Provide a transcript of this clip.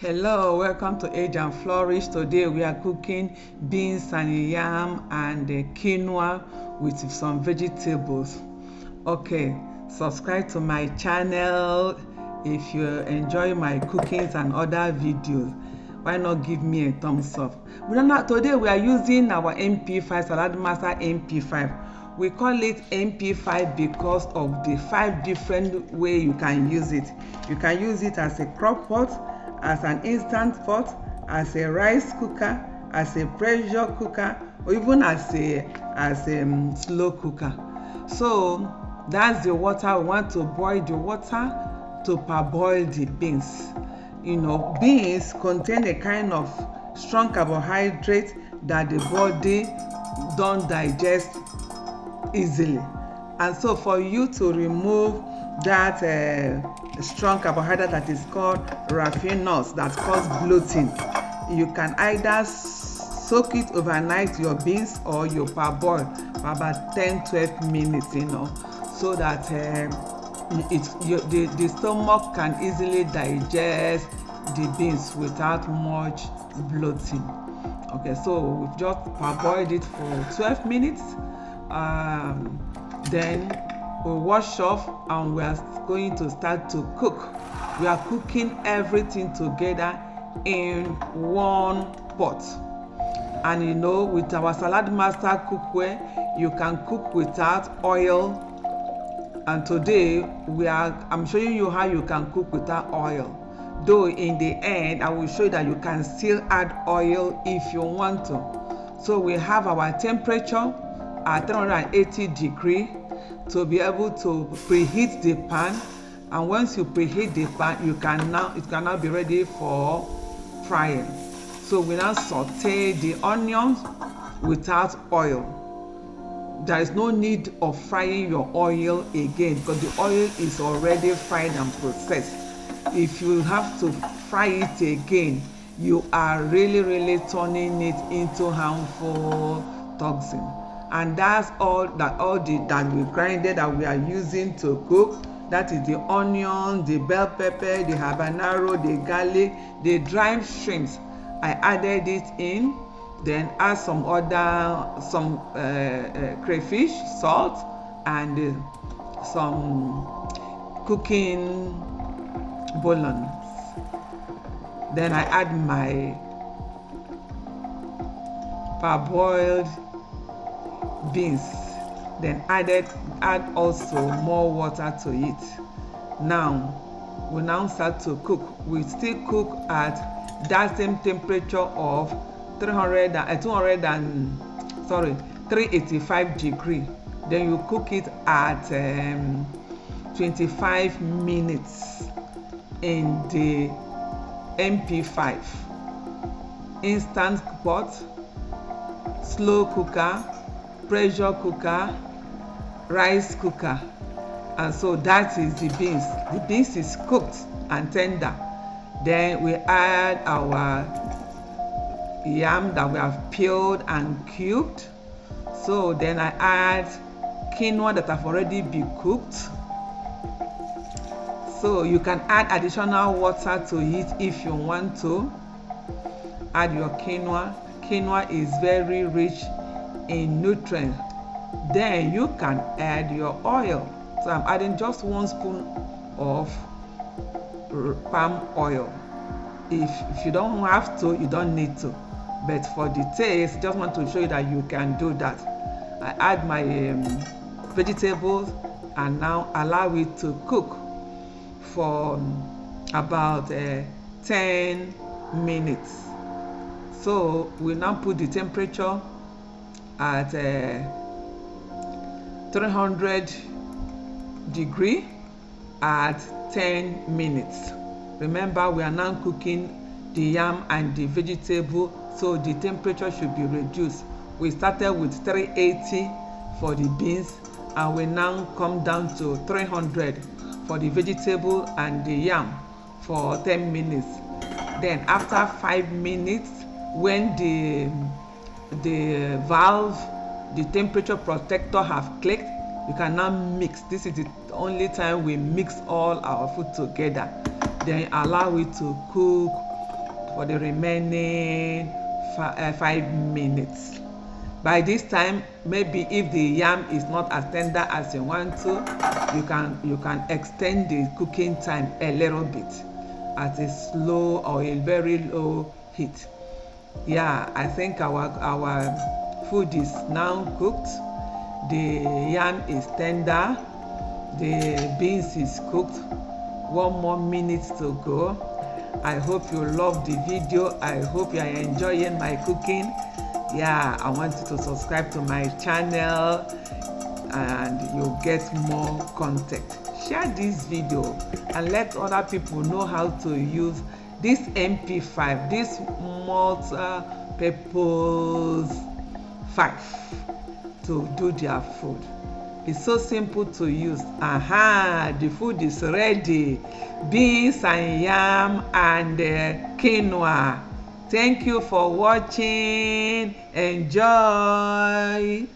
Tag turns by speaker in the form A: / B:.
A: Hello, welcome to Age and Flourish. Today we are cooking beans and yam and quinoa with some vegetables. Okay, subscribe to my channel if you enjoy my cookings and other videos. Why not give me a thumbs up? Today we are using our MP5 Salad Master MP5. We call it MP5 because of the 5 different ways you can use it. You can use it as a crock pot, as an instant pot, as a rice cooker, as a pressure cooker, or even as a slow cooker. So that's the water. We want to boil the water to parboil the beans. Beans contain a kind of strong carbohydrate that the body don't digest easily, and so for you to remove that strong carbohydrate that is called raffinose that cause bloating, you can either soak it overnight, your beans, or you parboil for about 10-12 minutes, so that the stomach can easily digest the beans without much bloating. Okay, so we've just parboiled it for 12 minutes. Then we'll wash off and we are going to start to cook. We are cooking everything together in one pot. And with our Salad Master cookware, you can cook without oil. And today I'm showing you how you can cook without oil. Though in the end, I will show you that you can still add oil if you want to. So we have our temperature at 380 degrees to be able to preheat the pan. And once you preheat the pan, it can now be ready for frying. So we now saute the onions without oil. There is no need of frying your oil again because the oil is already fried and processed. If you have to fry it again, you are really turning it into harmful toxin. And that's all that we grinded that we are using to cook. That is the onion, the bell pepper, the habanero, the garlic, the dried shrimps. I added it in, then add some crayfish, salt, and some cooking bouillon. Then I add my parboiled beans, then add also more water to it. Now we start to cook. We still cook at that same temperature of 385 degrees. Then you cook it at 25 minutes in the MP5 instant pot, slow cooker, pressure cooker, rice cooker. And so that is the beans. The beans is cooked and tender. Then we add our yam that we have peeled and cubed. So then I add quinoa that have already been cooked. So you can add additional water to it if you want to. Add your quinoa. Quinoa is very rich in nutrients. Then you can add your oil. So I'm adding just 1 spoon of palm oil. If you don't have to, you don't need to. But for the taste, just want to show you that you can do that. I add my vegetables and now allow it to cook for about 10 minutes. So we now put the temperature at 300 degrees at 10 minutes. Remember, we are now cooking the yam and the vegetable, so the temperature should be reduced. We started with 380 for the beans, and we now come down to 300 for the vegetable and the yam for 10 minutes. Then after 5 minutes, when the valve, the temperature protector have clicked, you can now mix. This is the only time we mix all our food together. Then allow it to cook for the remaining 5 minutes. By this time, maybe if the yam is not as tender as you want to, you can extend the cooking time a little bit at a slow or a very low heat. Yeah, I think our food is now cooked. The yam is tender, the beans is cooked. 1 more minute to go. I hope you love the video. I hope you are enjoying my cooking. Yeah, I want you to subscribe to my channel and you'll get more content. Share this video and let other people know how to use this MP5, this multi-purpose 5 to do their food. It's so simple to use. The food is ready. Beans and yam and quinoa. Thank you for watching. Enjoy.